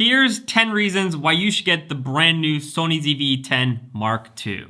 Here's 10 reasons why you should get the brand new Sony ZV-E10 Mark II.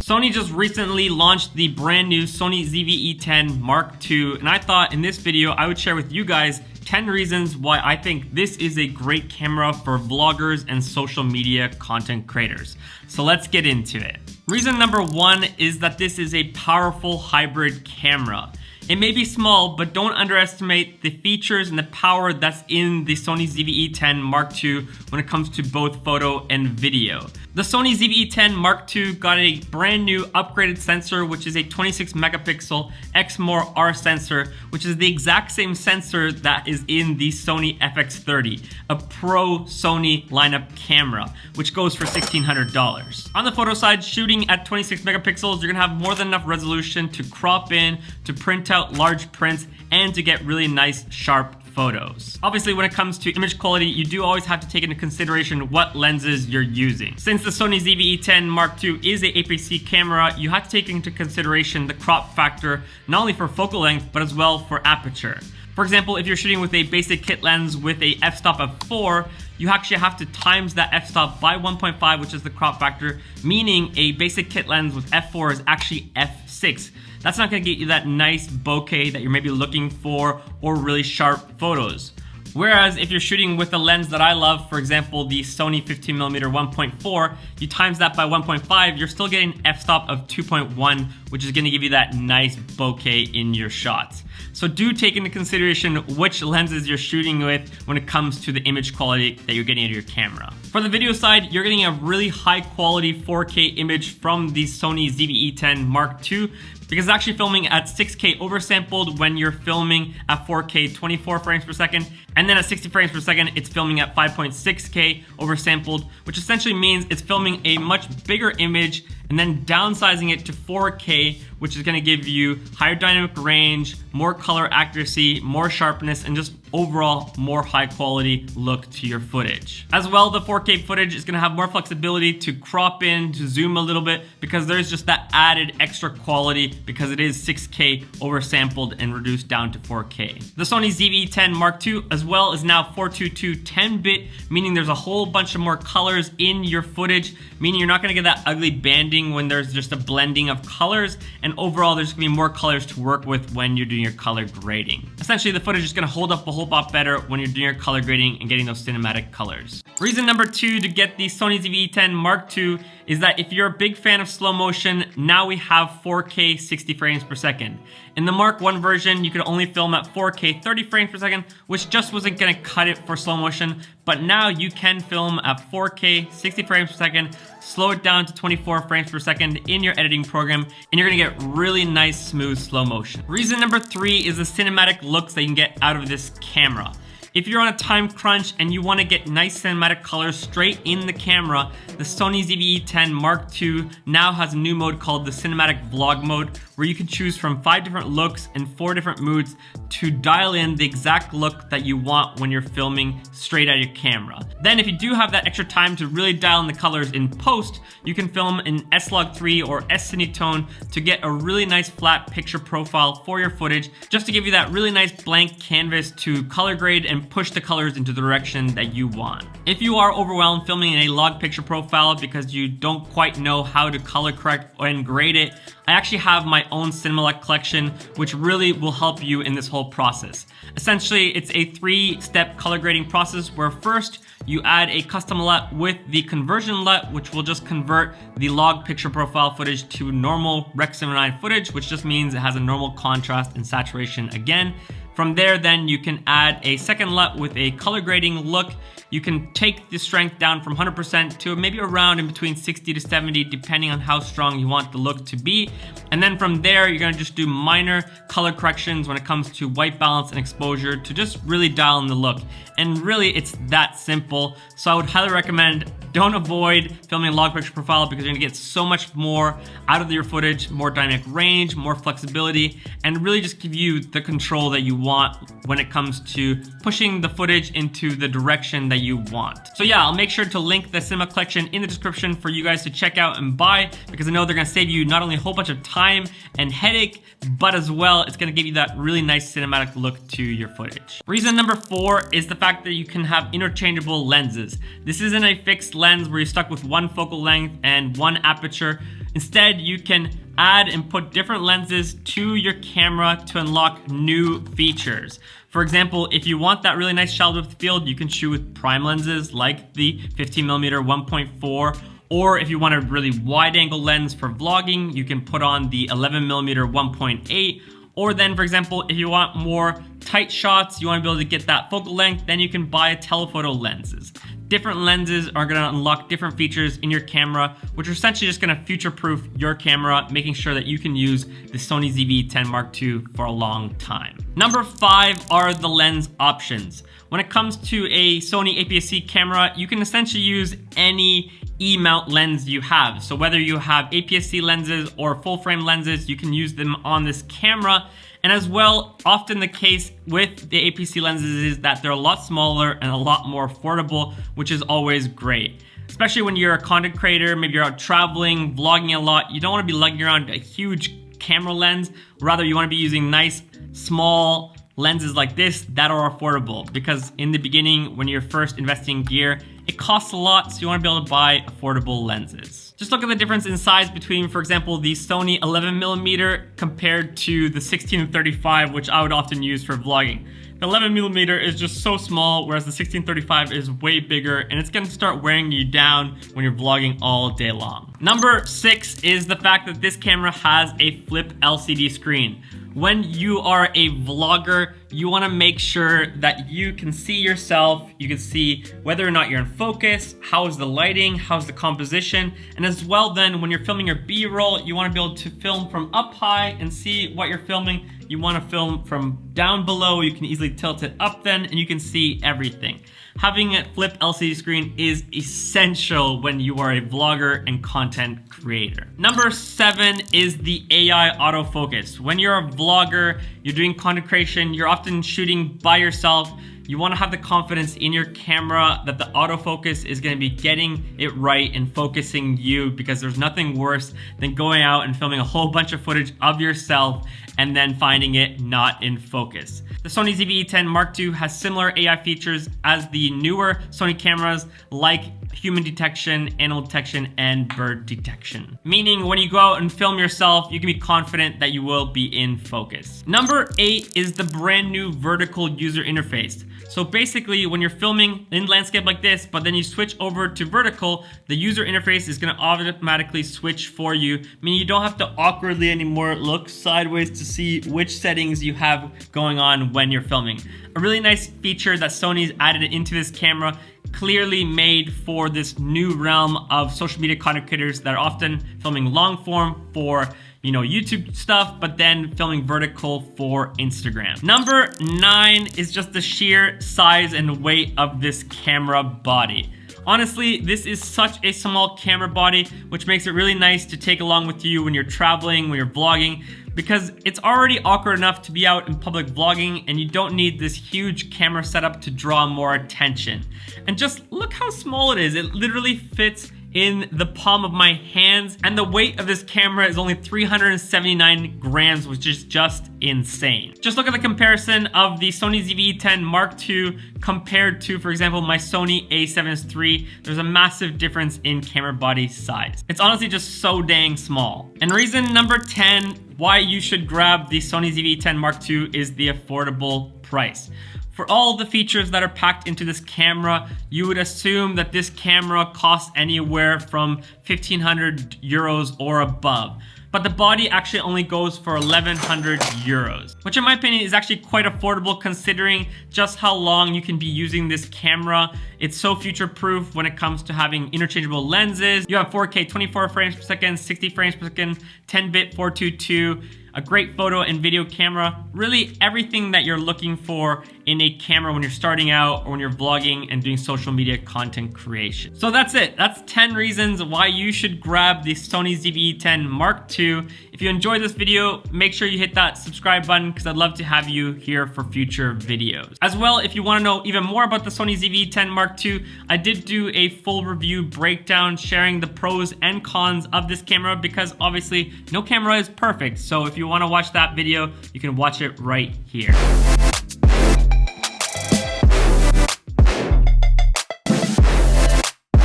Sony just recently launched the brand new Sony ZV-E10 Mark II, and I thought in this video I would share with you guys 10 reasons why I think this is a great camera for vloggers and social media content creators. So let's get into it. Reason number one is that this is a powerful hybrid camera. It may be small, but don't underestimate the features and the power that's in the Sony ZV-E10 Mark II when it comes to both photo and video. The Sony ZV-E10 Mark II got a brand new upgraded sensor, which is a 26 megapixel Exmor R sensor, which is the exact same sensor that is in the Sony FX30, a pro Sony lineup camera, which goes for $1,600. On the photo side, shooting at 26 megapixels, you're gonna have more than enough resolution to crop in, to print out large prints, and to get really nice, sharp photos. Obviously, when it comes to image quality, you do always have to take into consideration what lenses you're using. Since the Sony ZV-E10 Mark II is a APS-C camera, you have to take into consideration the crop factor, not only for focal length, but as well for aperture. For example, if you're shooting with a basic kit lens with a f-stop of 4, you actually have to times that f-stop by 1.5, which is the crop factor, meaning a basic kit lens with f4 is actually f6. That's not going to get you that nice bokeh that you're maybe looking for or really sharp photos. Whereas if you're shooting with a lens that I love, for example, the Sony 15mm 1.4, you times that by 1.5, you're still getting f-stop of 2.1, which is going to give you that nice bokeh in your shots. So do take into consideration which lenses you're shooting with when it comes to the image quality that you're getting out of your camera. For the video side, you're getting a really high quality 4K image from the Sony ZV-E10 Mark II, because it's actually filming at 6K oversampled when you're filming at 4K 24 frames per second, and then at 60 frames per second, it's filming at 5.6K oversampled, which essentially means it's filming a much bigger image and then downsizing it to 4K, which is gonna give you higher dynamic range, more color accuracy, more sharpness, and just overall more high quality look to your footage. As well, the 4K footage is gonna have more flexibility to crop in, to zoom a little bit, because there's just that added extra quality because it is 6K oversampled and reduced down to 4K. The Sony ZV-E10 Mark II as well is now 422 10-bit, meaning there's a whole bunch of more colors in your footage, meaning you're not gonna get that ugly banding when there's just a blending of colors, and overall there's gonna be more colors to work with when you're doing your color grading. Essentially, the footage is gonna hold up a whole lot better when you're doing your color grading and getting those cinematic colors. Reason number two to get the Sony ZV-E10 Mark II is that if you're a big fan of slow motion, now we have 4K 60 frames per second. In the Mark I version, you could only film at 4K 30 frames per second, which just wasn't gonna cut it for slow motion, but now you can film at 4K 60 frames per second, slow it down to 24 frames per second in your editing program, and you're gonna get really nice, smooth slow motion. Reason number three is the cinematic looks that you can get out of this camera. If you're on a time crunch and you want to get nice cinematic colors straight in the camera, the Sony ZV-E10 Mark II now has a new mode called the Cinematic Vlog mode, where you can choose from 5 different looks and 4 different moods to dial in the exact look that you want when you're filming straight out of your camera. Then if you do have that extra time to really dial in the colors in post, you can film in S-Log3 or S-Cinetone to get a really nice flat picture profile for your footage, just to give you that really nice blank canvas to color grade and push the colors into the direction that you want. If you are overwhelmed filming in a log picture profile because you don't quite know how to color correct and grade it, I actually have my own Cinemalect collection, which really will help you in this whole process. Essentially, it's a 3-step color grading process where first you add a custom LUT with the conversion LUT, which will just convert the log picture profile footage to normal Rec. 79 footage, which just means it has a normal contrast and saturation again. From there, then you can add a second LUT with a color grading look. You can take the strength down from 100% to maybe around in between 60 to 70, depending on how strong you want the look to be. And then from there, you're gonna just do minor color corrections when it comes to white balance and exposure to just really dial in the look. And really, it's that simple. So I would highly recommend, don't avoid filming a log picture profile, because you're gonna get so much more out of your footage, more dynamic range, more flexibility, and really just give you the control that you want want when it comes to pushing the footage into the direction that you want. So yeah, I'll make sure to link the cinema collection in the description for you guys to check out and buy, because I know they're gonna save you not only a whole bunch of time and headache, but as well, it's gonna give you that really nice cinematic look to your footage. Reason number 4 is the fact that you can have interchangeable lenses. This isn't a fixed lens where you're stuck with one focal length and one aperture. Instead, you can add and put different lenses to your camera to unlock new features. For example, if you want that really nice shallow depth field, you can shoot with prime lenses like the 15mm 1.4, or if you want a really wide angle lens for vlogging, you can put on the 11mm 1.8. Or then, for example, if you want more tight shots, you want to be able to get that focal length, then you can buy telephoto lenses. Different lenses are going to unlock different features in your camera, which are essentially just going to future-proof your camera, making sure that you can use the Sony ZV-E10 Mark II for a long time. Number 5 are the lens options. When it comes to a Sony APS-C camera, you can essentially use any E-mount lens you have. So whether you have APS-C lenses or full-frame lenses, you can use them on this camera. And as well, often the case with the APS-C lenses is that they're a lot smaller and a lot more affordable, which is always great. Especially when you're a content creator, maybe you're out traveling, vlogging a lot, you don't want to be lugging around a huge camera lens. Rather, you want to be using nice, small lenses like this that are affordable, because in the beginning, when you're first investing in gear, it costs a lot, so you want to be able to buy affordable lenses. Just look at the difference in size between, for example, the Sony 11mm compared to the 16-35, which I would often use for vlogging. The 11mm is just so small, whereas the 16-35 is way bigger, and it's going to start wearing you down when you're vlogging all day long. Number 6 is the fact that this camera has a flip LCD screen. When you are a vlogger, you want to make sure that you can see yourself, you can see whether or not you're in focus, how is the lighting, how's the composition, and as well then when you're filming your B-roll, you want to be able to film from up high and see what you're filming. You want to film from down below, you can easily tilt it up then, and you can see everything. Having a flip LCD screen is essential when you are a vlogger and content creator. Number 7 is the AI autofocus. When you're a vlogger, you're doing content creation, you're often shooting by yourself, you want to have the confidence in your camera that the autofocus is going to be getting it right and focusing you, because there's nothing worse than going out and filming a whole bunch of footage of yourself and then finding it not in focus. The Sony ZV-E10 Mark II has similar AI features as the newer Sony cameras, like human detection, animal detection, and bird detection. Meaning when you go out and film yourself, you can be confident that you will be in focus. Number 8 is the brand new vertical user interface. So basically, when you're filming in landscape like this, but then you switch over to vertical, the user interface is gonna automatically switch for you, meaning you don't have to awkwardly anymore look sideways to see which settings you have going on when you're filming. A really nice feature that Sony's added into this camera, clearly made for this new realm of social media content creators that are often filming long form for YouTube stuff, but then filming vertical for Instagram. Number 9 is just the sheer size and weight of this camera body. Honestly, this is such a small camera body, which makes it really nice to take along with you when you're traveling, when you're vlogging, because it's already awkward enough to be out in public vlogging, and you don't need this huge camera setup to draw more attention. And just look how small it is. It literally fits in the palm of my hands, and the weight of this camera is only 379 grams, which is just insane. Just look at the comparison of the Sony ZV-E10 Mark II compared to, for example, my Sony a7S III. There's a massive difference in camera body size. It's honestly just so dang small. And reason number 10 why you should grab the Sony ZV-E10 Mark II is the affordable price. For all the features that are packed into this camera, you would assume that this camera costs anywhere from 1,500 euros or above. But the body actually only goes for 1,100 euros, which in my opinion is actually quite affordable considering just how long you can be using this camera. It's so future-proof when it comes to having interchangeable lenses. You have 4K 24 frames per second, 60 frames per second, 10-bit 422, a great photo and video camera, really everything that you're looking for in a camera when you're starting out or when you're vlogging and doing social media content creation. So that's it. That's 10 reasons why you should grab the Sony ZV-E10 Mark II. If you enjoyed this video, make sure you hit that subscribe button because I'd love to have you here for future videos. As well, if you want to know even more about the Sony ZV-E10 Mark II, I did do a full review breakdown sharing the pros and cons of this camera because obviously no camera is perfect. So if you want to watch that video, you can watch it right here.